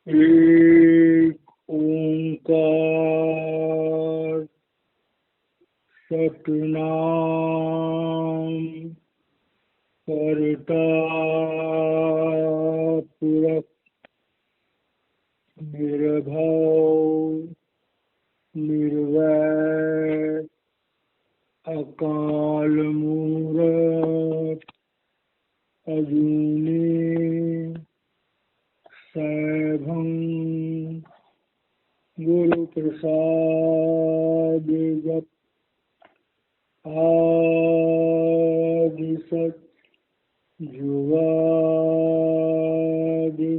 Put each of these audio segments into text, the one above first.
एक ओंकार सतनाम करता पुरख निर्भय निर्वैर अकाल मूरत अजूनी सैभं गुरु प्रसाद जप आदि सत जुगादि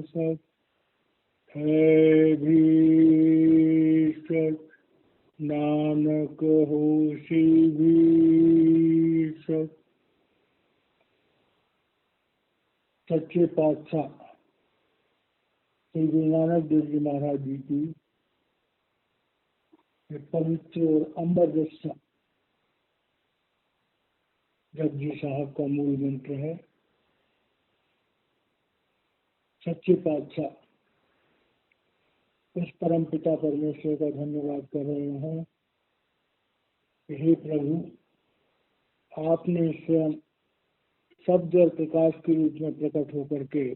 सत है भी सत नानक होशी भी सत। सच्चे पातशाह श्री गुरु नानक देव जी महाराज जी की पवित्र और अमर रक्षा जपजी साहब का मूल मंत्र है। सच्चे पातशाह उस परम पिता परमेश्वर का धन्यवाद कर रहे हैं। हे प्रभु, आपने स्वयं शब्द और प्रकाश के रूप में प्रकट होकर के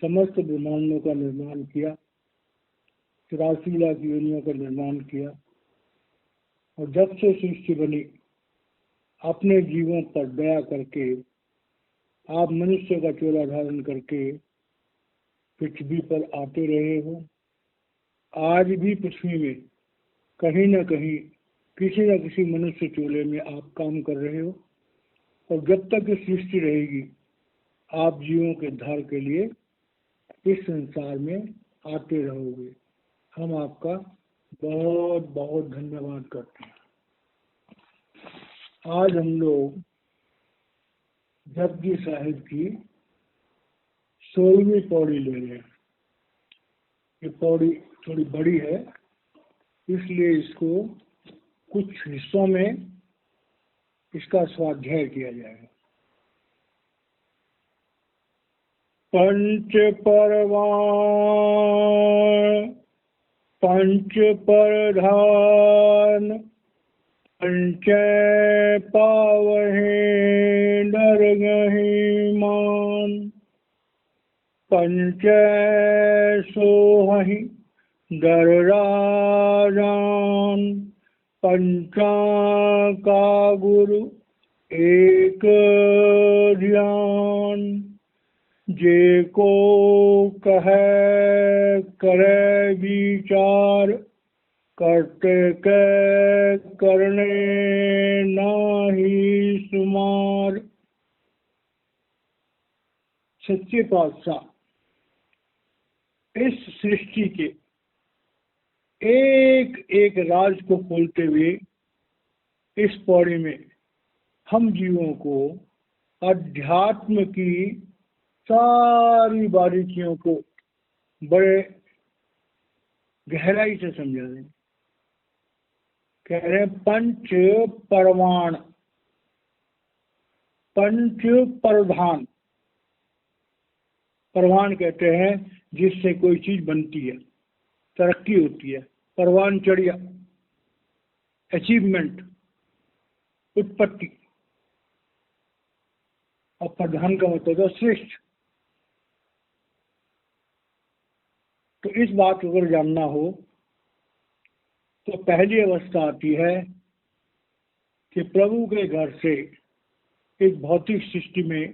समस्त ब्रह्मांडों का निर्माण किया, 84 लाख योनियों का निर्माण किया और जब से सृष्टि बनी अपने जीवों पर दया करके आप मनुष्य का चोला धारण करके पृथ्वी पर आते रहे हो। आज भी पृथ्वी में कहीं न कहीं किसी न किसी मनुष्य चोले में आप काम कर रहे हो और जब तक ये सृष्टि रहेगी आप जीवों के उद्धार के लिए इस संसार में आते रहोगे। हम आपका बहुत बहुत धन्यवाद करते हैं। आज हम लोग जपजी साहिब की 16वीं पौड़ी ले रहे हैं। ये पौड़ी थोड़ी बड़ी है, इसलिए इसको कुछ हिस्सों में इसका स्वाध्याय किया जाएगा। पंच परवान पंच प्रधान पंच पावहे नरगहि मान पंच सोहि दरराजान पंचा का गुरु एक ध्यान जे को कहे करे विचार करते के करने नाही सुमार। सच्चे पातशाह इस सृष्टि के एक एक राज को खोलते हुए इस पौड़ी में हम जीवों को अध्यात्म की सारी बारीकियों को बड़े गहराई से समझा दें। कह रहे हैं पंच परमाण पंच प्रधान। परवान कहते हैं जिससे कोई चीज बनती है, तरक्की होती है। परवान चढ़िया, अचीवमेंट, उत्पत्ति। और प्रधान का मतलब है श्रेष्ठ। तो इस बात को अगर जानना हो तो पहली अवस्था आती है कि प्रभु के घर से इस भौतिक सृष्टि में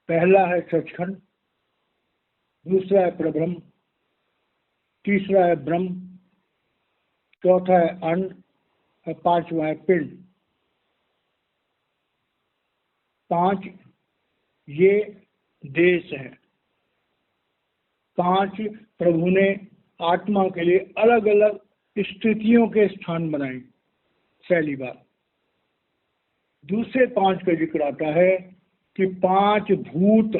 पहला है सचखंड, दूसरा है प्रब्रह्म, तीसरा है ब्रह्म, चौथा है अन्न और पांचवा है पिंड। 5 ये देश है। 5 प्रभु ने आत्मा के लिए अलग अलग स्थितियों के स्थान बनाए। पहली बात। दूसरे 5 का जिक्र आता है कि 5 भूत,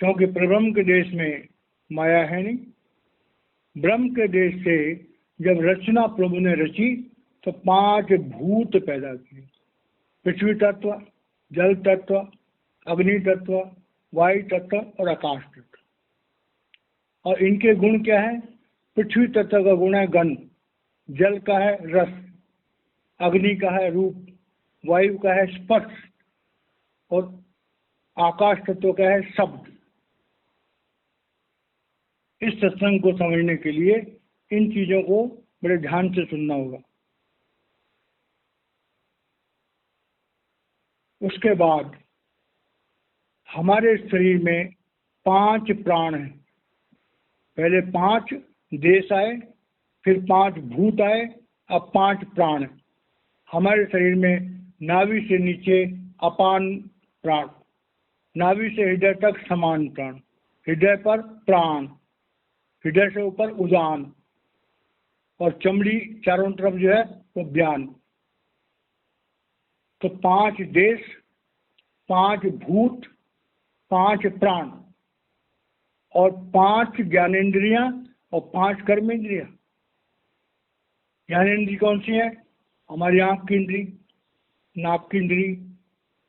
क्योंकि प्रब्रह्म के देश में माया है नहीं। ब्रह्म के देश से जब रचना प्रभु ने रची तो 5 भूत पैदा किए। पृथ्वी तत्व, जल तत्व, अग्नि तत्व, वायु तत्व और आकाश तत्व। और इनके गुण क्या है? पृथ्वी तत्व का गुण है गंध, जल का है रस, अग्नि का है रूप, वायु का है स्पर्श और आकाश तत्व का है शब्द। इस सत्संग को समझने के लिए इन चीजों को बड़े ध्यान से सुनना होगा। उसके बाद हमारे शरीर में 5 प्राण हैं। पहले 5 देश आए, फिर 5 भूत आए, अब 5 प्राण हैं। हमारे शरीर में नाभि से नीचे अपान प्राण, नाभि से हृदय तक समान प्राण, हृदय पर प्राण, हृदय से ऊपर उदान और चमड़ी चारों तरफ जो है वो व्यान। तो 5 देश, 5 भूत, 5 प्राण और 5 ज्ञानेंद्रियां और 5 कर्मेंद्रियां। ज्ञानेंद्रिय कौन सी है? हमारी आंख की इंद्री, नाक की इंद्री,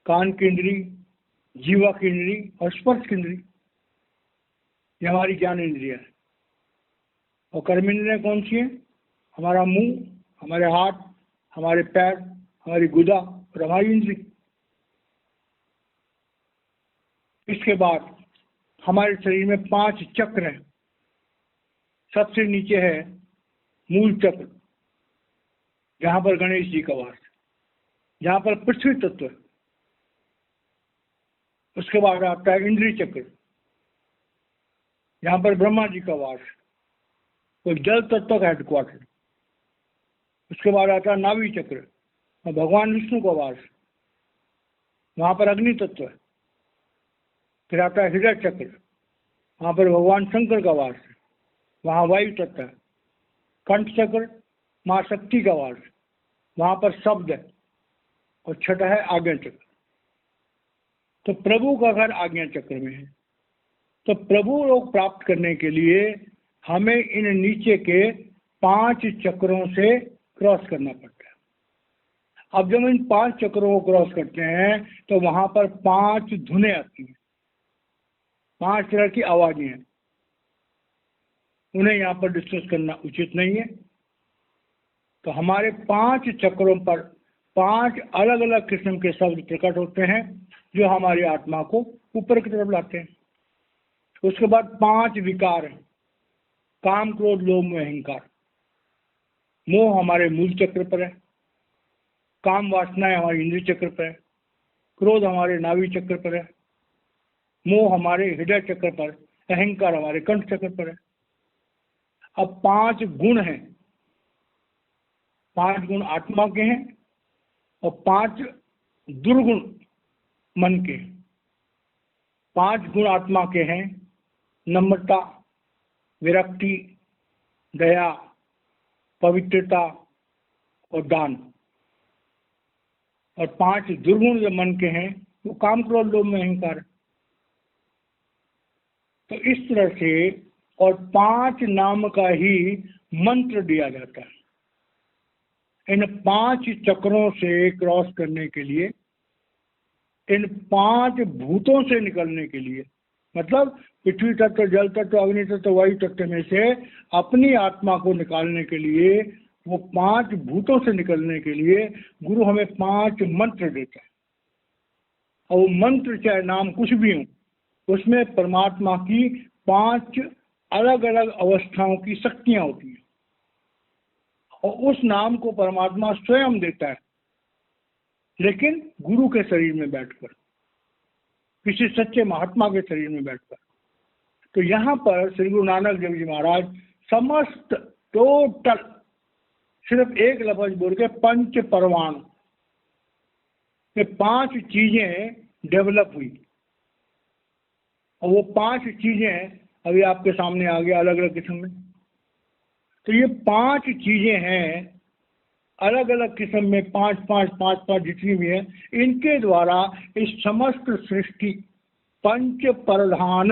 कान की इंद्री, जीवा की इंद्री और स्पर्श की इंद्री, ये हमारी ज्ञानेंद्रियां है। और कर्मेंद्रियां कौन सी है? हमारा मुंह, हमारे हाथ, हमारे पैर, हमारी गुदा और हमारी इंद्री। इसके बाद हमारे शरीर में 5 चक्र हैं। सबसे नीचे है मूल चक्र, जहां पर गणेश जी का वास, जहां पर पृथ्वी तत्व है। उसके बाद आता है इंद्रिय चक्र, जहां पर ब्रह्मा जी का वास, तो जल तत्व का हेडक्वार्टर। उसके बाद आता है नाभि चक्र और भगवान विष्णु का वास, वहां पर अग्नि तत्व है। फिर आता है हृदय चक्र, वहां पर भगवान शंकर का वास है, वहां वायु तत्व है। कंठ चक्र मां शक्ति का वास, वहां पर शब्द है। और छठा है आज्ञा चक्र। तो प्रभु का घर आज्ञा चक्र में है। तो प्रभु लोग प्राप्त करने के लिए हमें इन नीचे के 5 चक्रों से क्रॉस करना पड़ता है। अब जब इन 5 चक्रों को क्रॉस करते हैं तो वहां पर 5 धुनें आती हैं, 5 तरह की आवाजें हैं। उन्हें यहाँ पर डिस्कस करना उचित नहीं है। तो हमारे 5 चक्रों पर 5 अलग अलग किस्म के शब्द प्रकट होते हैं जो हमारी आत्मा को ऊपर की तरफ लाते हैं। उसके बाद 5 विकार हैं, काम क्रोध लोभ मोह अहंकार। मोह हमारे मूल चक्र पर है, काम वासनाएं हमारे इंद्रिय चक्र पर है, क्रोध हमारे नाभि चक्र पर है, मोह हमारे हृदय चक्र पर, अहंकार हमारे कंठ चक्र पर है। अब 5 गुण हैं, 5 गुण आत्मा के हैं और 5 दुर्गुण मन के। 5 गुण आत्मा के हैं, नम्रता, विरक्ति, दया, पवित्रता और दान। और 5 दुर्गुण जो मन के हैं वो काम क्रोध लोभ में अहंकार। तो इस तरह से और 5 नाम का ही मंत्र दिया जाता है। इन 5 चक्रों से क्रॉस करने के लिए, इन 5 भूतों से निकलने के लिए, मतलब पृथ्वी तत्व, जल तत्व, अग्नि तत्व, वायु तत्व में से अपनी आत्मा को निकालने के लिए, वो 5 भूतों से निकलने के लिए गुरु हमें 5 मंत्र देता है। और वो मंत्र चाहे नाम कुछ भी हो, उसमें परमात्मा की 5 अलग अलग अवस्थाओं की शक्तियां होती हैं। और उस नाम को परमात्मा स्वयं देता है, लेकिन गुरु के शरीर में बैठकर, किसी सच्चे महात्मा के शरीर में बैठकर। तो यहाँ पर श्री गुरु नानक देव जी महाराज समस्त टोटल सिर्फ एक लफ्ज बोल के 5 परमाणु, ये 5 चीजें डेवलप हुई। और वो 5 चीजें अभी आपके सामने आ गया अलग अलग किस्म में। तो ये 5 चीजें हैं अलग अलग किस्म में, 5 जितनी भी है, इनके द्वारा इस समस्त सृष्टि 5 प्रधान,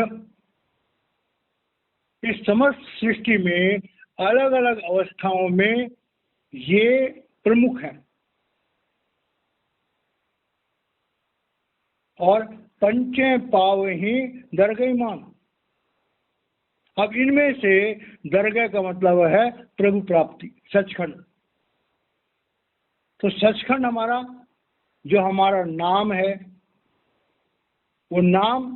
इस समस्त सृष्टि में अलग अलग अवस्थाओं में ये प्रमुख हैं। और पंचे पाव ही दरगई मान। अब इनमें से दरगह का मतलब है प्रभु प्राप्ति, सचखंड। तो सचखंड हमारा जो हमारा नाम है, वो नाम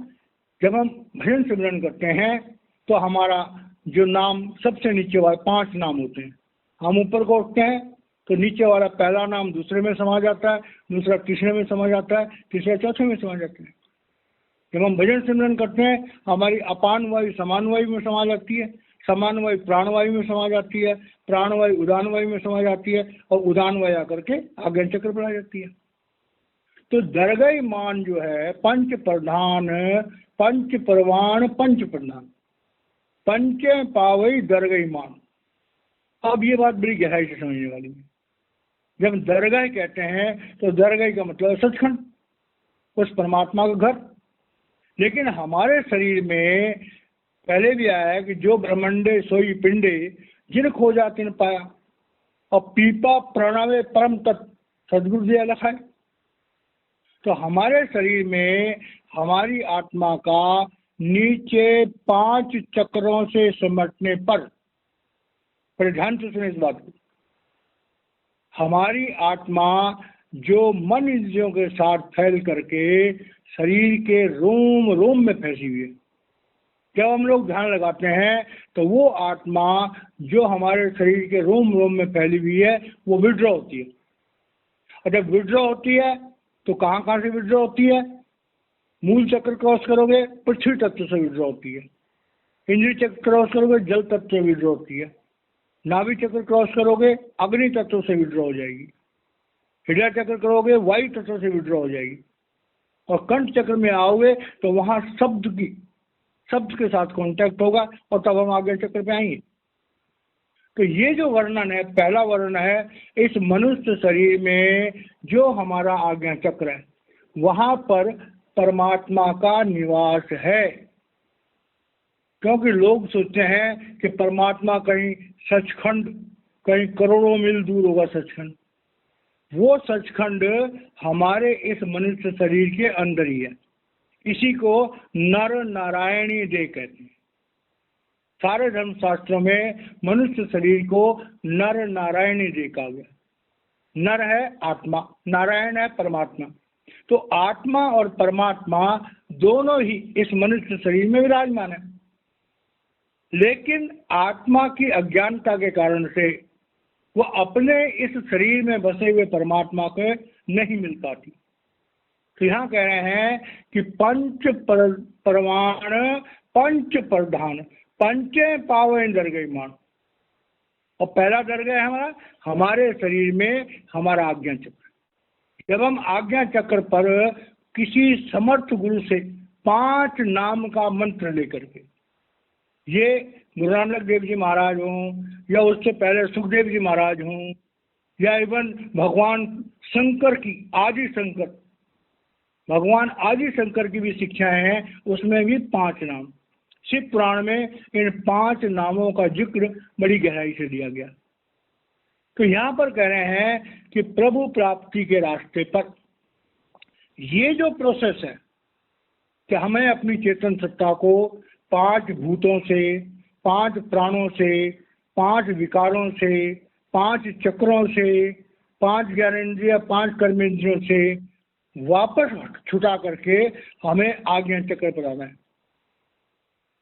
जब हम भजन सिमरन करते हैं तो हमारा जो नाम सबसे नीचे वाले 5 नाम होते हैं, हम ऊपर को उठते हैं तो नीचे वाला पहला नाम दूसरे में समा जाता है, दूसरा तीसरे में समा जाता है, तीसरा चौथे में समा जाता है। जब हम भजन सिमरन करते हैं हमारी अपान वायु समान वायु में समा जाती है, समान वायु प्राण वायु में समा जाती है, प्राण वायु उदान वायु में समा जाती है, और उदान वायु आकर के आज्ञा चक्र पर आ जाती है। तो दरगई मान जो है पंच प्रधान, पंच परवान, पंच प्रधान, पंचे पावई दरगई मान। अब ये बात बड़ी गहराई से समझने वाली है। जब दरगाह कहते हैं तो दरगाह का मतलब सचखंड, उस परमात्मा का घर। लेकिन हमारे शरीर में पहले भी आया है कि जो ब्रह्मंडे सोई पिंडे जिन खोजा तिन पाया, और पीपा प्रणवे परम तत्व सदगुरु जी अलग है। तो हमारे शरीर में हमारी आत्मा का नीचे 5 चक्रों से सिमटने पर ध्यान से सुने इस बात को, हमारी आत्मा जो मन इंद्रियों के साथ फैल करके शरीर के रोम रोम में फंसी हुई है, जब हम लोग ध्यान लगाते हैं तो वो आत्मा जो हमारे शरीर के रोम रोम में फैली हुई है वो विड्रॉ होती है। और जब विड्रॉ होती है तो कहाँ कहाँ से विड्रॉ होती है? मूल चक्र क्रॉस करोगे पृथ्वी तत्व से विड्रॉ होती है, इंद्रिय चक्र क्रॉस करोगे जल तत्व से विड्रॉ होती है, नाभि चक्र क्रॉस करोगे अग्नि तत्व से विड्रॉ हो जाएगी, हृदय चक्र करोगे वायु तत्व से विड्रॉ हो जाएगी, और कंठ चक्र में आओगे तो वहां शब्द के साथ कांटेक्ट होगा, और तब हम आगे चक्र पे आएंगे। तो ये जो वर्णन है, पहला वर्णन है इस मनुष्य शरीर में जो हमारा आज्ञा चक्र है, वहां पर परमात्मा का निवास है। क्योंकि लोग सोचते हैं कि परमात्मा कहीं सचखंड, कहीं करोड़ों मील दूर होगा सचखंड। वो सचखंड हमारे इस मनुष्य शरीर के अंदर ही है। इसी को नर नारायणी देह कहते हैं। सारे धर्म शास्त्रों में मनुष्य शरीर को नर नारायणी देह कहा गया। नर है आत्मा, नारायण है परमात्मा। तो आत्मा और परमात्मा दोनों ही इस मनुष्य शरीर में विराजमान है, लेकिन आत्मा की अज्ञानता के कारण से वो अपने इस शरीर में बसे हुए परमात्मा को नहीं मिल पाती। तो यहाँ कह रहे हैं कि पंच परमाण पंच प्रधान पंचे पावन दरगई मान। और पहला दरगह है हमारे शरीर में हमारा आज्ञा चक्र। जब हम आज्ञा चक्र पर किसी समर्थ गुरु से 5 नाम का मंत्र लेकर के, ये गुरु नानक देव जी महाराज हों या उससे पहले सुखदेव जी महाराज हों या इवन भगवान शंकर की आदि शंकर, भगवान आदि शंकर की भी शिक्षाएं हैं, उसमें भी 5 नाम। शिव पुराण में इन 5 नामों का जिक्र बड़ी गहराई से दिया गया। तो यहाँ पर कह रहे हैं कि प्रभु प्राप्ति के रास्ते पर ये जो प्रोसेस है कि हमें अपनी चेतन सत्ता को 5 भूतों से, 5 प्राणों से, 5 विकारों से, 5 चक्रों से, 5 ज्ञानेंद्रिय, 5 कर्मेंद्रियों से वापस छुटा करके हमें आज्ञा चक्र पर आना है।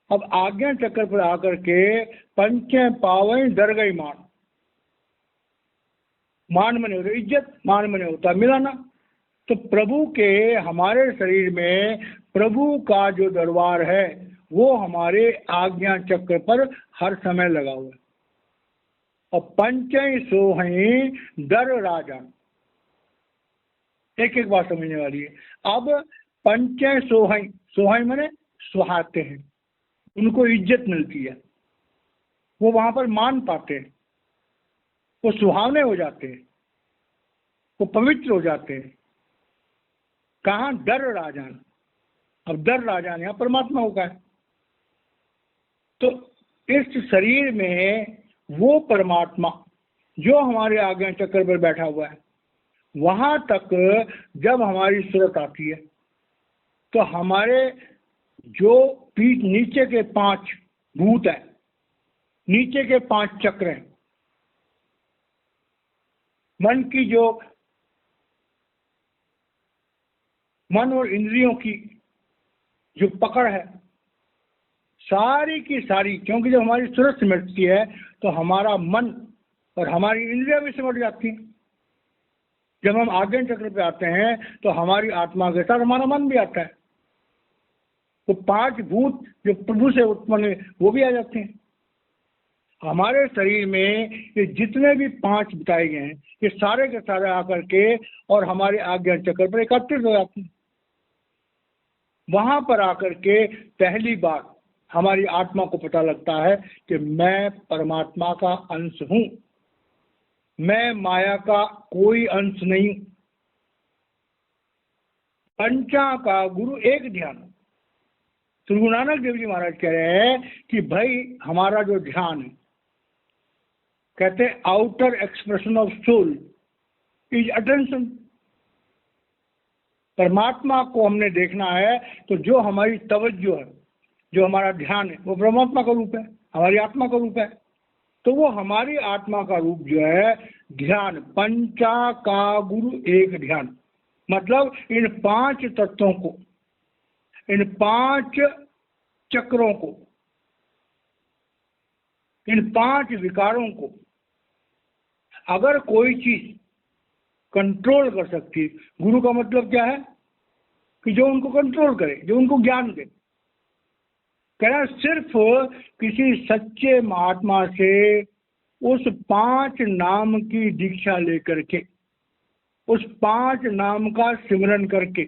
अब आज्ञा चक्र पर आकर के पंचे पावन दरगई मान, मान मने होता इज्जत, मान मने होता मिलाना। तो प्रभु के हमारे शरीर में प्रभु का जो दरबार है वो हमारे आज्ञा चक्र पर हर समय लगा हुआ है। और पंचई सोहई दर राजा, एक एक बात समझने वाली है। अब पंचय सोहई, सोहई माने सुहाते हैं, उनको इज्जत मिलती है, वो वहां पर मान पाते हैं, वो सुहावने हो जाते हैं, वो पवित्र हो जाते हैं। कहाँ? दर राजान। अब दर राजान यहाँ परमात्मा होगा है। तो इस शरीर में वो परमात्मा जो हमारे आज्ञा चक्र पर बैठा हुआ है, वहां तक जब हमारी सूरत आती है तो हमारे जो पीठ नीचे के 5 भूत है, नीचे के 5 चक्र हैं, मन की जो मन और इंद्रियों की जो पकड़ है सारी की सारी, क्योंकि जब हमारी सूरत सिमटती है तो हमारा मन और हमारी इंद्रियां भी सिमट जाती हैं। जब हम आज्ञा चक्र पे आते हैं तो हमारी आत्मा के साथ हमारा मन भी आता है। तो 5 भूत जो प्रभु से उत्पन्न है वो भी आ जाते हैं। हमारे शरीर में ये जितने भी 5 बताए गए हैं ये सारे के सारे आकर के और हमारे आज्ञा चक्र पर एकत्रित हो जाते हैं। वहां पर आकर के पहली बार हमारी आत्मा को पता लगता है कि मैं परमात्मा का अंश हूं, मैं माया का कोई अंश नहीं। पंचा का गुरु एक ध्यान। श्री गुरु नानक देव जी महाराज कह रहे हैं कि भाई हमारा जो ध्यान है, कहते हैं outer expression of soul is attention. परमात्मा को हमने देखना है तो जो हमारी तवज्जो है, जो हमारा ध्यान है, वो परमात्मा का रूप है, हमारी आत्मा का रूप है। तो वो हमारी आत्मा का रूप जो है ध्यान, पंचा का गुरु एक ध्यान, मतलब इन 5 तत्वों को, इन 5 चक्रों को, इन 5 विकारों को अगर कोई चीज कंट्रोल कर सकती है, गुरु का मतलब क्या है कि जो उनको कंट्रोल करे, जो उनको ज्ञान दे। कहना सिर्फ किसी सच्चे महात्मा से उस 5 नाम की दीक्षा लेकर के, उस 5 नाम का सिमरन करके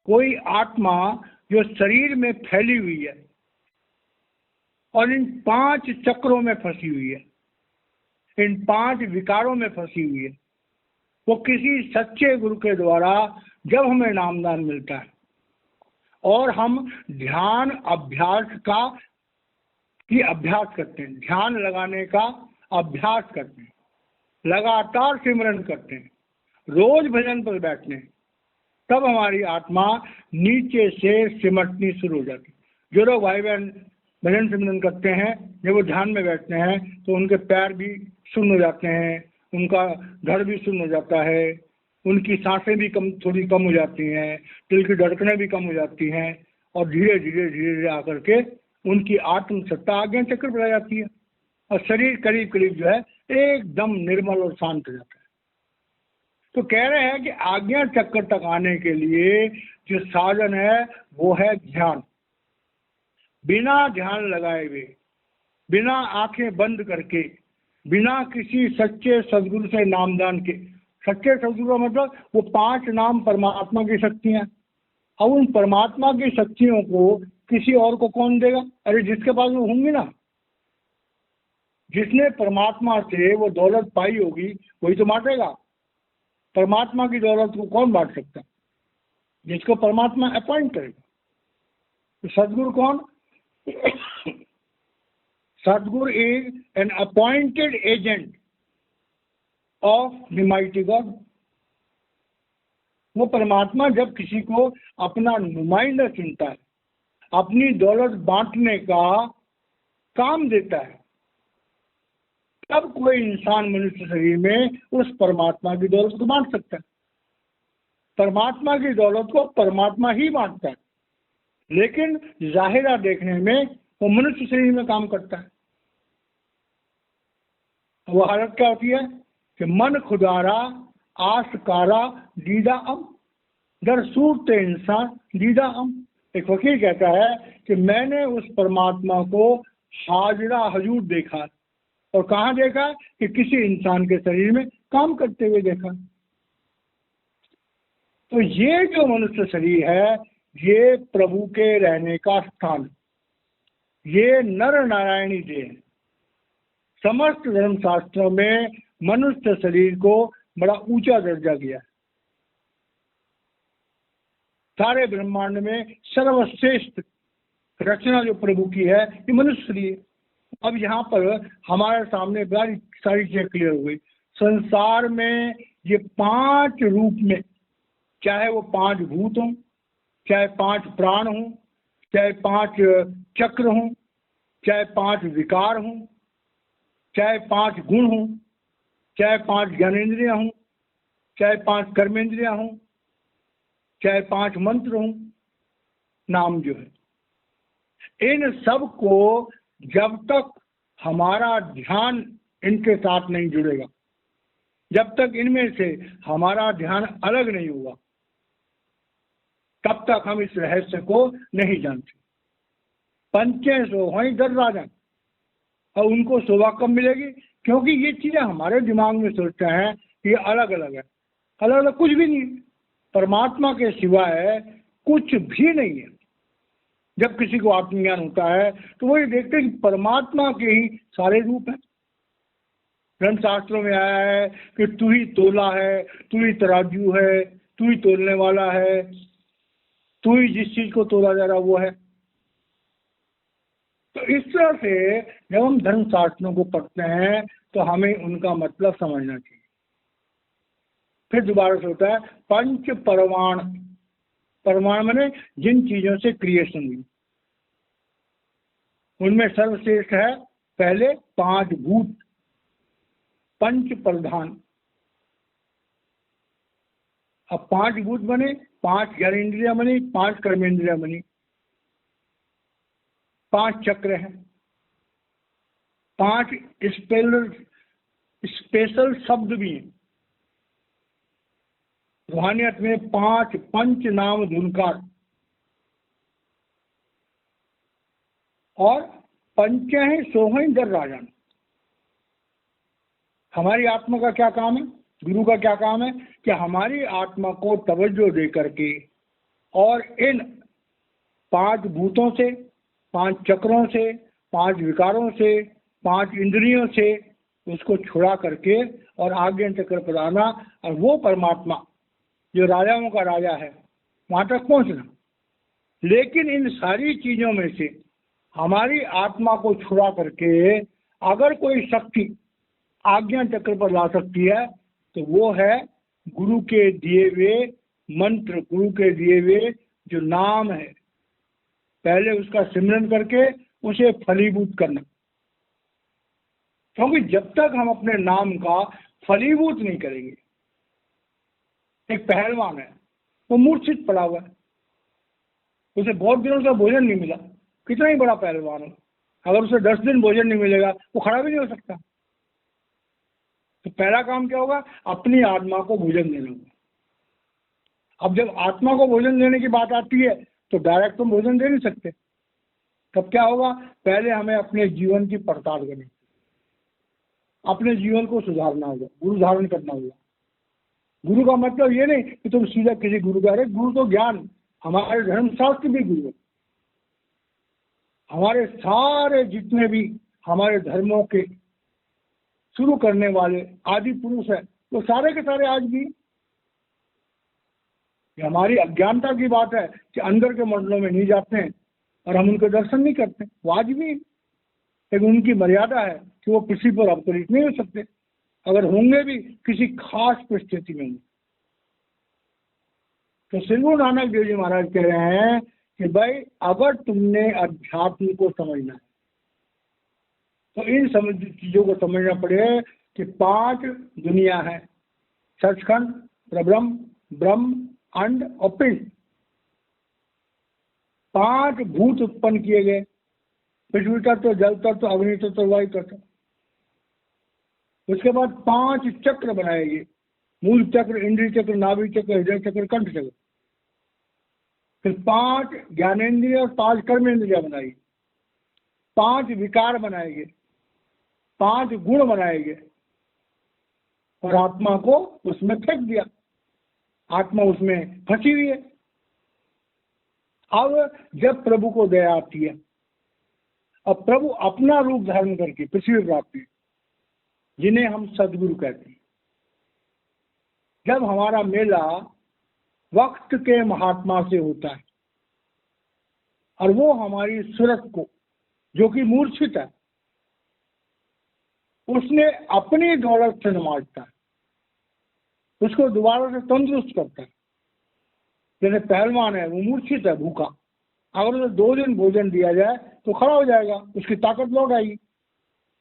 कोई आत्मा जो शरीर में फैली हुई है और इन 5 चक्रों में फंसी हुई है, इन 5 विकारों में फंसी हुई है, वो किसी सच्चे गुरु के द्वारा जब हमें नामदान मिलता है और हम ध्यान अभ्यास करते हैं, ध्यान लगाने का अभ्यास करते हैं, लगातार सिमरन करते हैं, रोज भजन पर बैठते हैं, तब हमारी आत्मा नीचे से सिमटनी शुरू हो जाती है। जो लोग भाई बहन भजन सिमरन करते हैं, जब वो ध्यान में बैठते हैं तो उनके पैर भी सुन्न हो जाते हैं, उनका धड़ भी सुन्न हो जाता है, उनकी सांसें भी थोड़ी कम हो जाती हैं, दिल की धड़कनें भी कम हो जाती हैं और धीरे धीरे आकर के उनकी आत्म सत्ता आज्ञा चक्र पर आ जाती है और शरीर करीब करीब जो है एकदम निर्मल और शांत हो जाता है। तो कह रहे हैं कि आज्ञा चक्र तक आने के लिए जो साधन है वो है ध्यान। बिना ध्यान लगाए हुए, बिना आंखें बंद करके, बिना किसी सच्चे सदगुरु से नामदान के, सच्चे सदगुरु का मतलब वो 5 नाम परमात्मा की शक्तियां, अब उन परमात्मा की शक्तियों को किसी और को कौन देगा? अरे जिसके पास वो होंगी ना, जिसने परमात्मा से वो दौलत पाई होगी वही तो बांटेगा। परमात्मा की दौलत को कौन बांट सकता? जिसको परमात्मा अपॉइंट करेगा। तो सदगुरु कौन? सदगुरु is an appointed agent of the mighty God. वो परमात्मा जब किसी को अपना नुमाइंदा चुनता है, अपनी दौलत बांटने का काम देता है, तब कोई इंसान मनुष्य शरीर में उस परमात्मा की दौलत को बांट सकता है। परमात्मा की दौलत को परमात्मा ही बांटता है, लेकिन जाहिरा देखने में वो मनुष्य शरीर में काम करता है। वो हालत क्या होती है कि मन खुदारा आसकारा दीदा अम दर सूरते इंसान दीदा अम। एक फकीर कहता है कि मैंने उस परमात्मा को हाजरा हजूर देखा। और कहाँ देखा? कि किसी इंसान के शरीर में काम करते हुए देखा। तो ये जो मनुष्य शरीर है ये प्रभु के रहने का स्थान, ये नर नारायणी देह है। समस्त धर्मशास्त्रों में मनुष्य शरीर को बड़ा ऊंचा दर्जा दिया है। सारे ब्रह्मांड में सर्वश्रेष्ठ रचना जो प्रभु की है ये मनुष्य शरीर। अब यहाँ पर हमारे सामने बड़ी सारी चीजें क्लियर हो गई। संसार में ये 5 रूप में, चाहे वो 5 भूत हों, चाहे 5 प्राण हों, चाहे 5 चक्र हों, चाहे 5 विकार हों, चाहे 5 गुण हों, चाहे 5 ज्ञानेंद्रियां हों, चाहे 5 कर्मेंद्रियां हों, चाहे 5 मंत्र हों, नाम जो है, इन सब को जब तक हमारा ध्यान इनके साथ नहीं जुड़ेगा, जब तक इनमें से हमारा ध्यान अलग नहीं होगा, तब तक हम इस रहस्य को नहीं जानते। पंचे सोहई दर राजन, और उनको शोभा कब मिलेगी? क्योंकि ये चीजें हमारे दिमाग में सोचते हैं कि ये अलग अलग है। अलग अलग कुछ भी नहीं है, परमात्मा के सिवाय कुछ भी नहीं है। जब किसी को आत्मज्ञान होता है तो वो ये देखते हैं कि परमात्मा के ही सारे रूप हैं। ग्रंथ शास्त्रों में आया है कि तू ही तोला है, तू ही तराजू है, तू ही तोलने वाला है, तू ही जिस चीज को तोला जा रहा वो है। तो इस तरह से जब हम धर्म शास्त्रों को पढ़ते हैं तो हमें उनका मतलब समझना चाहिए। फिर दोबारा से होता है पंच परमाण। परमाण माने जिन चीजों से क्रिएशन हुई, उनमें सर्वश्रेष्ठ है पहले 5 भूत, पंच प्रधान। अब 5 भूत बने, 5 ज्ञानेंद्रियां बनी, 5 कर्मेंद्रियां बनी, 5 चक्र हैं, 5 स्पेशल शब्द भी हैं। रूहानियत में 5 पंच नाम धुनकार और पंच हैं सोहई दर राजन। हमारी आत्मा का क्या काम है? गुरु का क्या काम है कि हमारी आत्मा को तवज्जो दे करके और इन 5 भूतों से, 5 चक्रों से, 5 विकारों से, 5 इंद्रियों से उसको छुड़ा करके और आज्ञा चक्र पर आना, और वो परमात्मा जो राजाओं का राजा है वहां तक पहुंचना। लेकिन इन सारी चीजों में से हमारी आत्मा को छुड़ा करके अगर कोई शक्ति आज्ञा चक्र पर ला सकती है तो वो है गुरु के दिए हुए मंत्र, गुरु के दिए हुए जो नाम है, पहले उसका सिमरन करके उसे फलीभूत करना। क्योंकि जब तक हम अपने नाम का फलीभूत नहीं करेंगे, एक पहलवान है वो मूर्छित पड़ा हुआ है, उसे बहुत दिनों से भोजन नहीं मिला, कितना ही बड़ा पहलवान हो, अगर उसे 10 दिन भोजन नहीं मिलेगा वो खड़ा भी नहीं हो सकता। तो पहला काम क्या होगा? अपनी आत्मा को भोजन देना होगा। अब जब आत्मा को भोजन देने की बात आती है तो डायरेक्ट तुम भोजन दे नहीं सकते। तब क्या होगा? पहले हमें अपने जीवन की पड़ताल करनी, अपने जीवन को सुधारना होगा, गुरु धारण करना होगा। गुरु का मतलब ये नहीं कि तुम सीधा किसी गुरु का, अरे गुरु तो ज्ञान, हमारे धर्मशास्त्र भी गुरु है। हमारे सारे जितने भी हमारे धर्मों के शुरू करने वाले आदि पुरुष है वो सारे के सारे आज भी, ये हमारी अज्ञानता की बात है कि अंदर के मंडलों में नहीं जाते हैं और हम उनके दर्शन नहीं करते, वो आज भी। लेकिन उनकी मर्यादा है कि वो पृथ्वी पर अवतरित नहीं हो सकते, अगर होंगे भी किसी खास परिस्थिति में। तो श्री गुरु नानक देव जी महाराज कह रहे हैं कि भाई अगर तुमने अध्यात्म को समझना है तो इन चीजों को समझना पड़े कि 5 दुनिया है, सचखंड, प्रब्रह्म, ब्रह्म, अंड और पिंड। 5 भूत उत्पन्न किए गए, पृथ्वी तत्व, जल तत्व, अग्नि तत्व, वायु तत्व। उसके बाद 5 चक्र बनाए गए, मूल चक्र, इंद्रिय चक्र, नाभि चक्र, हृदय चक्र, कंठ चक्र। फिर 5 ज्ञानेन्द्रिय और 5 कर्मेंद्रिया बनाई, 5 विकार बनाए गए, 5 गुण बनाए गए और आत्मा को उसमें फेंक दिया। आत्मा उसमें फंसी हुई है। अब जब प्रभु को दया आती है, अब प्रभु अपना रूप धारण करके पृथ्वी पर आते हैं, जिन्हें हम सदगुरु कहते हैं। जब हमारा मेला वक्त के महात्मा से होता है और वो हमारी सूरत को, जो कि मूर्छित है, उसने अपनी दौलत से नवाजता है, उसको दोबारा से तंदुरुस्त करता है। जैसे पहलवान है, वो मूर्छित है, भूखा, अगर उसे 2 दिन भोजन दिया जाए तो खड़ा हो जाएगा, उसकी ताकत लौट आएगी,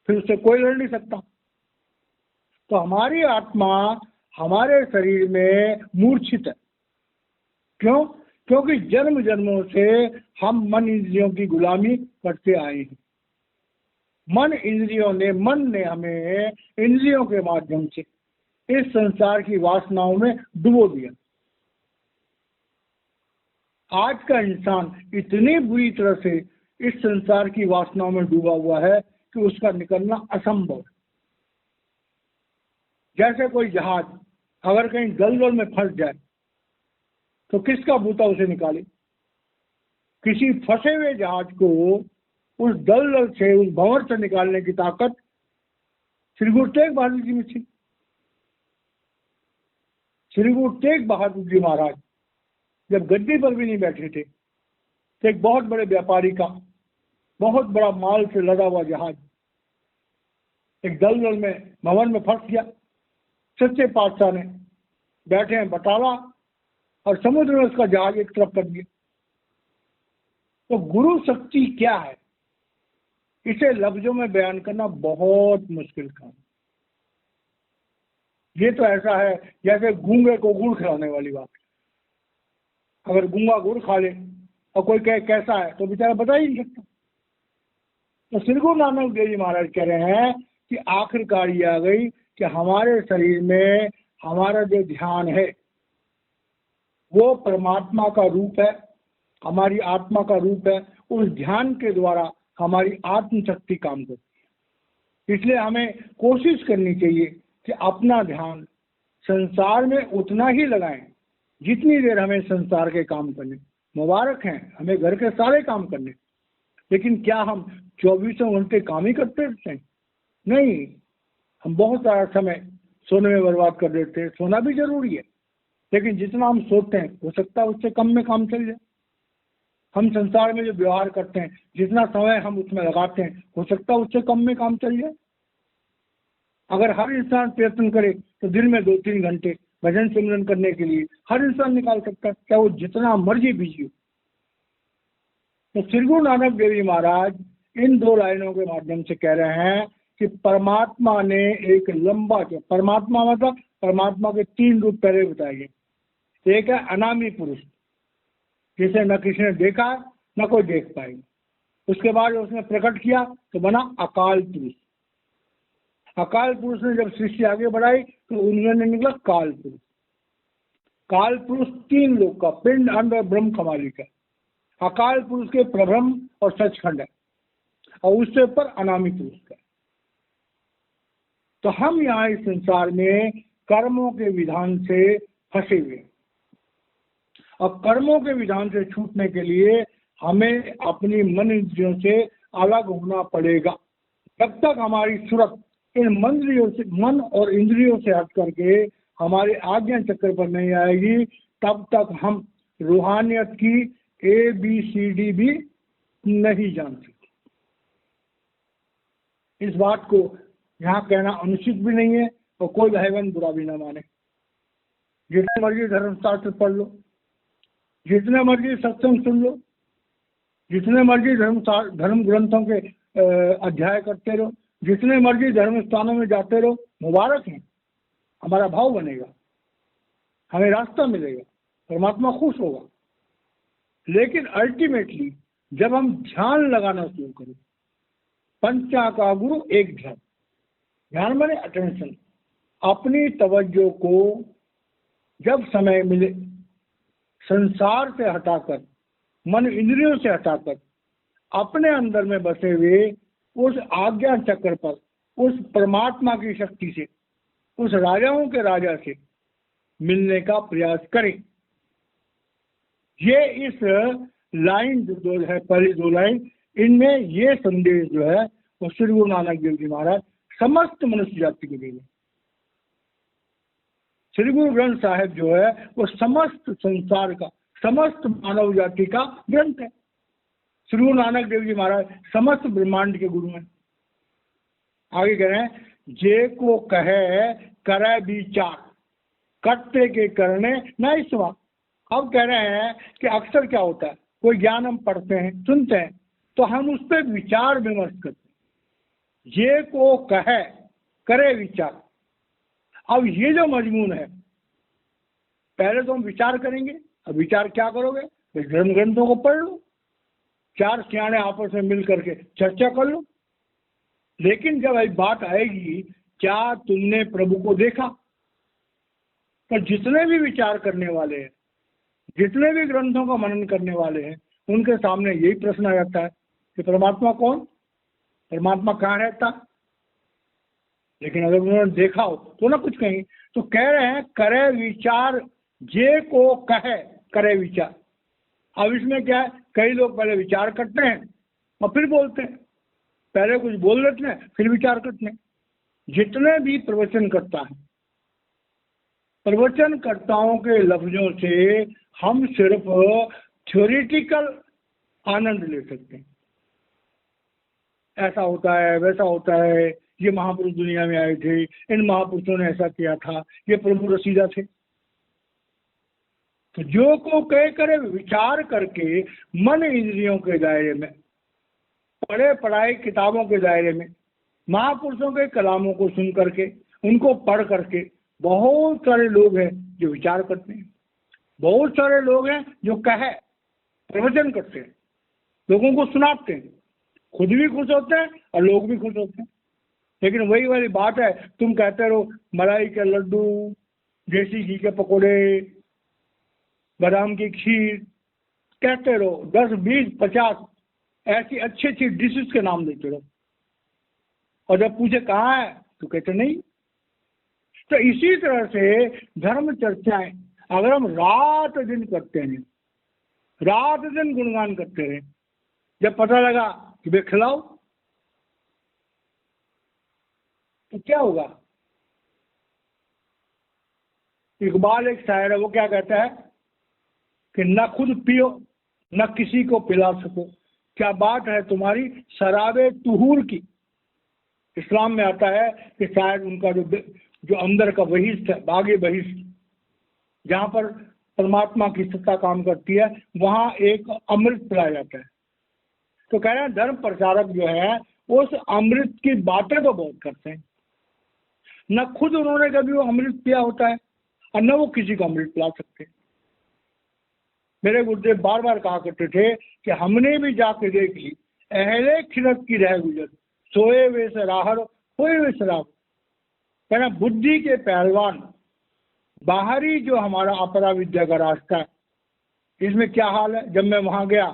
फिर उससे कोई लड़ नहीं सकता। तो हमारी आत्मा हमारे शरीर में मूर्छित है। क्यों? क्योंकि जन्म जन्मों से हम मन इंद्रियों की गुलामी करते आए हैं। मन ने हमें इंद्रियों के माध्यम से इस संसार की वासनाओं में डुबो दिया। आज का इंसान इतनी बुरी तरह से इस संसार की वासनाओं में डूबा हुआ है कि उसका निकलना असंभव है। जैसे कोई जहाज अगर कहीं दलदल में फंस जाए तो किसका बूता उसे निकाले? किसी फंसे हुए जहाज को उस दलदल से, उस भंवर से निकालने की ताकत श्री गुरु तेग बहादुर जी में थी। श्री गुरु तेग बहादुर जी महाराज जब गद्दी पर भी नहीं बैठे थे तो एक बहुत बड़े व्यापारी का बहुत बड़ा माल से लदा हुआ जहाज एक दलदल में, भंवर में फंस गया। सच्चे पातशाह ने बैठे हैं बटाला और समुद्र में उसका जहाज एक तरफ कर दिया। तो गुरु शक्ति क्या है, इसे लफ्जों में बयान करना बहुत मुश्किल काम। ये तो ऐसा है जैसे गूंगे को गुड़ खिलाने वाली बात। अगर गूंगा गुड़ खा ले और कोई कहे कैसा है तो बेचारा बता ही नहीं सकता। तो श्री गुरु नानक देव जी महाराज कह रहे हैं कि आखिरकार ये आ गई कि हमारे शरीर में हमारा जो ध्यान है वो परमात्मा का रूप है, हमारी आत्मा का रूप है। उस ध्यान के द्वारा हमारी आत्मशक्ति काम करती है। इसलिए हमें कोशिश करनी चाहिए कि अपना ध्यान संसार में उतना ही लगाएं जितनी देर हमें संसार के काम करने। मुबारक हैं हमें घर के सारे काम करने, लेकिन क्या हम 24 घंटे काम ही करते रहते हैं? नहीं, हम बहुत सारा समय सोने में बर्बाद कर देते हैं। सोना भी जरूरी है, लेकिन जितना हम सोते हैं हो सकता है उससे कम में काम चल जाए। हम संसार में जो व्यवहार करते हैं, जितना समय हम उसमें लगाते हैं, हो सकता है उससे कम में काम चल जाए। अगर हर इंसान प्रयत्न करे तो दिन में 2-3 घंटे भजन सिमरन करने के लिए हर इंसान निकाल सकता है, चाहे वो जितना मर्जी बिजी हो। तो श्री गुरु नानक देव जी महाराज इन 2 लाइनों के माध्यम से कह रहे हैं कि परमात्मा ने एक लंबा, परमात्मा मतलब परमात्मा के 3 रूप पहले बताए गए। एक है अनामी पुरुष, जिसे न किसी ने देखा न कोई देख पाएगा। उसके बाद उसने प्रकट किया तो बना अकाल पुरुष। अकाल पुरुष ने जब सृष्टि आगे बढ़ाई तो उन्होंने निकला काल पुरुष। काल पुरुष 3 लोग का, पिंड, अंड और ब्रह्म का मालिक है। अकाल पुरुष के प्रब्रह्म और सचखंड है, और उससे ऊपर अनामी पुरुष का। तो हम यहाँ इस संसार में कर्मों के विधान से फंसे हुए, और कर्मों के विधान से छूटने के लिए हमें अपनी मन इंद्रियों से अलग होना पड़ेगा। जब तक हमारी सूरत इन मन और इंद्रियों से हट करके हमारे आज्ञा चक्र पर नहीं आएगी, तब तक हम रूहानियत की ABCD भी नहीं जान सकते। इस बात को यहाँ कहना अनुचित भी नहीं है और कोई भाई बहन बुरा भी ना माने। जितने मर्जी धर्मशास्त्र पढ़ लो, जितने मर्जी सत्संग सुन लो, जितने मर्जी धर्म ग्रंथों के अध्याय करते रहो, जितने मर्जी धर्म स्थानों में जाते रहो, मुबारक है, हमारा भाव बनेगा, हमें रास्ता मिलेगा, परमात्मा खुश होगा। लेकिन अल्टीमेटली जब हम ध्यान लगाना शुरू करें, पंचाकार गुरु एक ध्यान, ध्यान माने अटेंशन, अपनी तवज्जो को जब समय मिले संसार से हटाकर, मन इंद्रियों से हटाकर अपने अंदर में बसे हुए उस आज्ञा चक्र पर, उस परमात्मा की शक्ति से, उस राजाओं के राजा से मिलने का प्रयास करें। ये इस लाइन जो है, पहली 2 लाइन, इनमें ये संदेश जो है वो श्री गुरु नानक देव जी महाराज समस्त मनुष्य जाति को देंगे। श्री गुरु ग्रंथ साहिब जो है वो समस्त संसार का, समस्त मानव जाति का ग्रंथ है। श्री गुरु नानक देव जी महाराज समस्त ब्रह्मांड के गुरु हैं। आगे कह रहे हैं, जे को कहे करे विचार, करते के करने नहीं सुना। अब कह रहे हैं कि अक्सर क्या होता है, कोई ज्ञान हम पढ़ते हैं, सुनते हैं, तो हम उस पर विचार विमर्श करते हैं। ये को कहे करे विचार। अब ये जो मजमून है, पहले तो हम विचार करेंगे। अब विचार क्या करोगे? धर्म ग्रंथों को पढ़ लो, चार सियाने आपस में मिल करके चर्चा कर लो। लेकिन जब एक बात आएगी, क्या तुमने प्रभु को देखा? तो जितने भी विचार करने वाले हैं, जितने भी ग्रंथों का मनन करने वाले हैं, उनके सामने यही प्रश्न आ जाता है कि परमात्मा कौन, परमात्मा कहाँ रहता? लेकिन अगर उन्होंने देखा हो तो ना कुछ कहें। तो कह रहे हैं करे विचार, जे को कहे करे विचार। अब इसमें क्या है, कई लोग पहले विचार करते हैं और फिर बोलते हैं, पहले कुछ बोल लेते हैं फिर विचार करते हैं। जितने भी प्रवचन करता है, प्रवचनकर्ताओं के लफ्जों से हम सिर्फ थ्योरेटिकल आनंद ले सकते हैं। ऐसा होता है, वैसा होता है, ये महापुरुष दुनिया में आए थे, इन महापुरुषों ने ऐसा किया था, ये प्रभु रसीदा थे। तो जो को कह करे विचार करके मन इंद्रियों के दायरे में, पढ़े पढ़ाई किताबों के दायरे में, महापुरुषों के कलामों को सुन करके, उनको पढ़ करके, बहुत सारे लोग हैं जो विचार करते हैं। बहुत सारे लोग हैं जो कहे प्रवचन करते हैं, लोगों को सुनाते हैं, खुद भी खुश होते हैं और लोग भी खुश होते हैं। लेकिन वही वाली बात है, तुम कहते रहो मलाई के लड्डू, देसी घी के पकोड़े, बादाम की खीर, कहते रहो 10, 20, 50 ऐसी अच्छी अच्छी डिशेस के नाम देते रहो, और जब पूछे कहाँ है तो कहते नहीं। तो इसी तरह से धर्म चर्चाएं अगर हम रात दिन करते हैं, रात दिन गुणगान करते रहे, जब पता लगा कि वे खिलाओ, तो क्या होगा? इकबाल एक शायर है, वो क्या कहता है कि न खुद पियो न किसी को पिला सको, क्या बात है तुम्हारी शराबे तुहूर की। इस्लाम में आता है कि शायद उनका जो अंदर का बहिष्ठ है, बागे बहिष्ठ, जहाँ पर परमात्मा की सत्ता काम करती है, वहाँ एक अमृत पिलाया जाता है। तो कह रहे हैं धर्म प्रचारक जो है उस अमृत की बातें तो बहुत करते हैं, न खुद उन्होंने कभी वो अमृत पिया होता है और न वो किसी को अमृत पिला सकते। मेरे गुरुदेव बार बार कहा करते थे कि हमने भी जाके देख ली अहले खिरत की रह गुजर, सोए वे से राहर होए वे शराब। कहना बुद्धि के पहलवान, बाहरी जो हमारा अपरा विद्या का रास्ता है, इसमें क्या हाल है? जब मैं वहां गया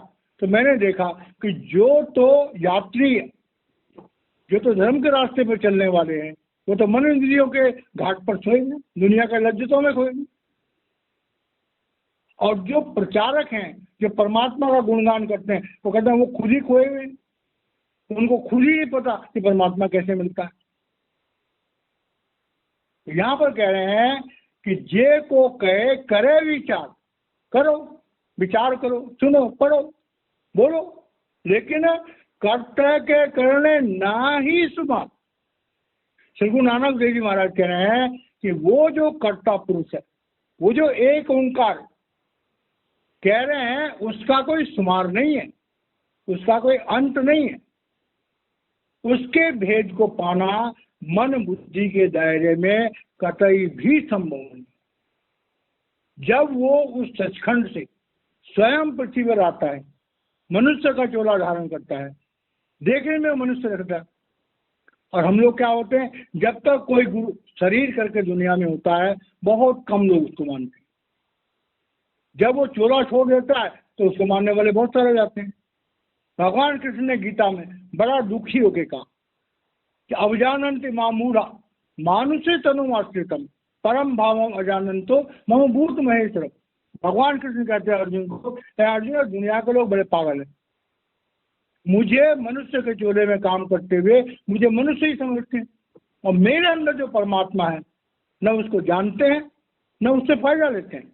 तो मैंने देखा कि जो तो यात्री है, जो तो धर्म के रास्ते पर चलने वाले हैं, वो तो मन इंद्रियों के घाट पर सोएंगे, दुनिया के लज्जतों में खोएंगे। और जो प्रचारक हैं, जो परमात्मा का गुणगान करते हैं, वो कहते हैं वो खुद ही खोए हुए, उनको खुद ही नहीं पता कि परमात्मा कैसे मिलता है। यहाँ पर कह रहे हैं कि जे को कहे करे विचार, करो विचार करो, सुनो पढ़ो बोलो, लेकिन कर्तव्य के करने ना ही सुबह। श्री गुरु नानक देव जी महाराज कह रहे हैं कि वो जो कर्ता पुरुष है, वो जो एक ओंकार कह रहे हैं, उसका कोई शुमार नहीं है, उसका कोई अंत नहीं है। उसके भेद को पाना मन बुद्धि के दायरे में कतई भी संभव नहीं। जब वो उस सचखंड से स्वयं पृथ्वी पर आता है, मनुष्य का चोला धारण करता है, देखने में मनुष्य रखता है, और हम लोग क्या होते हैं, जब तक कोई गुरु शरीर करके दुनिया में होता है, बहुत कम लोग उसको मानते हैं। जब वो चोला छोड़ देता है तो उसको मानने वाले बहुत सारे जाते हैं। भगवान कृष्ण ने गीता में बड़ा दुखी होके कहा कि अवजानन्ति मामूढ़ा मानुषे तनुमाश्रितम परम भावम अजानन्तो मम भूत महेश्वरम। भगवान कृष्ण कहते हैं अर्जुन को, अर्जुन दुनिया के लोग बड़े पागल हैं, मुझे मनुष्य के चोले में काम करते हुए मुझे मनुष्य ही समझते हैं, और मेरे अंदर जो परमात्मा है न उसको जानते हैं न उससे फायदा लेते हैं।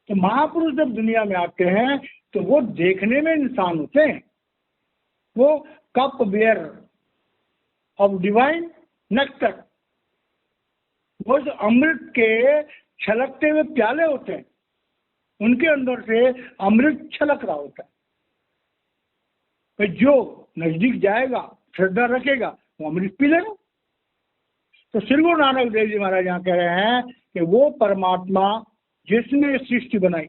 तो महापुरुष जब दुनिया में आते हैं तो वो देखने में इंसान होते हैं, वो cup bearer of divine nectar, वो अमृत के छलकते हुए प्याले होते हैं, उनके अंदर से अमृत छलक रहा होता है। तो जो नजदीक जाएगा, श्रद्धा रखेगा, वो अमृत पी लेगा। तो श्री गुरु नानक देव जी महाराज यहाँ कह रहे हैं कि वो परमात्मा जिसने सृष्टि बनाई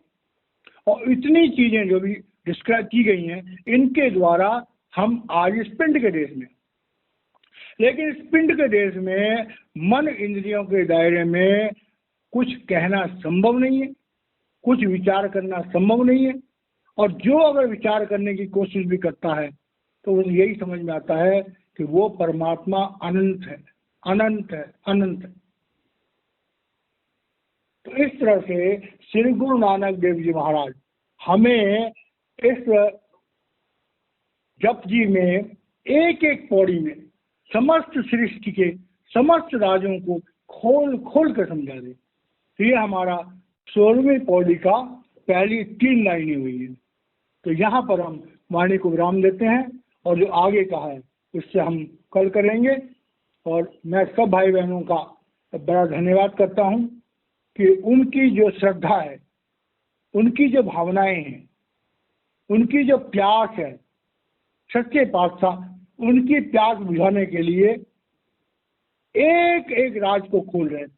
और इतनी चीजें जो भी डिस्क्राइब की गई हैं, इनके द्वारा हम आज इस पिंड के देश में, लेकिन इस पिंड के देश में मन इंद्रियों के दायरे में कुछ कहना संभव नहीं है, कुछ विचार करना संभव नहीं है। और जो अगर विचार करने की कोशिश भी करता है तो उसे यही समझ में आता है कि वो परमात्मा अनंत है, अनंत है, अनंत है। तो इस तरह से श्री गुरु नानक देव जी महाराज हमें इस जप जी में एक एक पौड़ी में समस्त सृष्टि के समस्त राजों को खोल खोल कर समझा दे। तो ये हमारा 16वीं पौड़ी का पहली 3 लाइनें हुई है। तो यहाँ पर हम वाणी को विराम देते हैं और जो आगे का है उससे हम कल करेंगे। और मैं सब भाई बहनों का बड़ा धन्यवाद करता हूँ कि उनकी जो श्रद्धा है, उनकी जो भावनाएं हैं, उनकी जो प्यास है, सच्चे पातशाह उनकी प्यास बुझाने के लिए एक एक राज को खोल रहे हैं,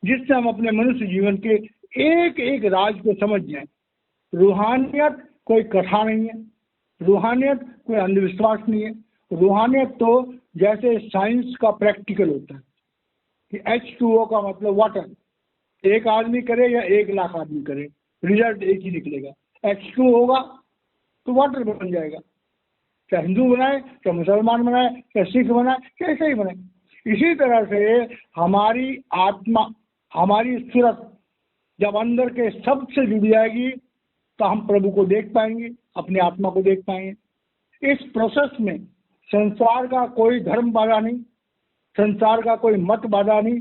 जिससे हम अपने मनुष्य जीवन के एक एक राज को समझ जाएं। रूहानियत कोई कथा नहीं है, रूहानियत कोई अंधविश्वास नहीं है। रूहानियत तो जैसे साइंस का प्रैक्टिकल होता है कि H2O का मतलब वाटर, एक आदमी करे या 1 लाख आदमी करे, रिजल्ट एक ही निकलेगा। H2 होगा तो वाटर बन जाएगा, चाहे हिंदू बनाए, चाहे मुसलमान बनाए, चाहे सिख बनाए, कैसे ही बनाए। इसी तरह से हमारी आत्मा, हमारी सूरत जब अंदर के सबसे जुड़ जाएगी तो हम प्रभु को देख पाएंगे, अपने आत्मा को देख पाएंगे। इस प्रोसेस में संसार का कोई धर्म बाधा नहीं, संसार का कोई मत बाधा नहीं,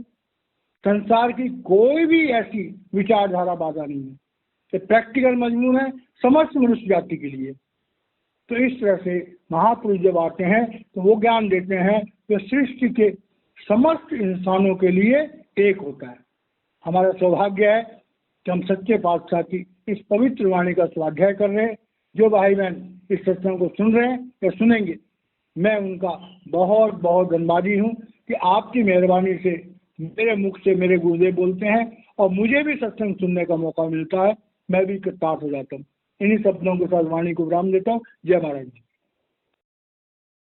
संसार की कोई भी ऐसी विचारधारा बाधा नहीं है। तो प्रैक्टिकल मजमून है समस्त मनुष्य जाति के लिए। तो इस तरह से महापुरुष जब आते हैं तो वो ज्ञान देते हैं जो सृष्टि के समस्त इंसानों के लिए एक होता है। हमारा सौभाग्य है कि हम सच्चे पातशाह की इस पवित्र वाणी का स्वाध्याय कर रहे हैं। जो भाई बहन इस सत्संग को सुन रहे हैं या सुनेंगे, मैं उनका बहुत बहुत धन्यवादी हूँ कि आपकी मेहरबानी से मेरे मुख से मेरे गुरुदेव बोलते हैं और मुझे भी सत्संग सुनने का मौका मिलता है, मैं भी कृतार्थ हो जाता हूँ। इन्हीं सपनों के साथ वाणी को विराम देता हूँ। जय महाराज जी।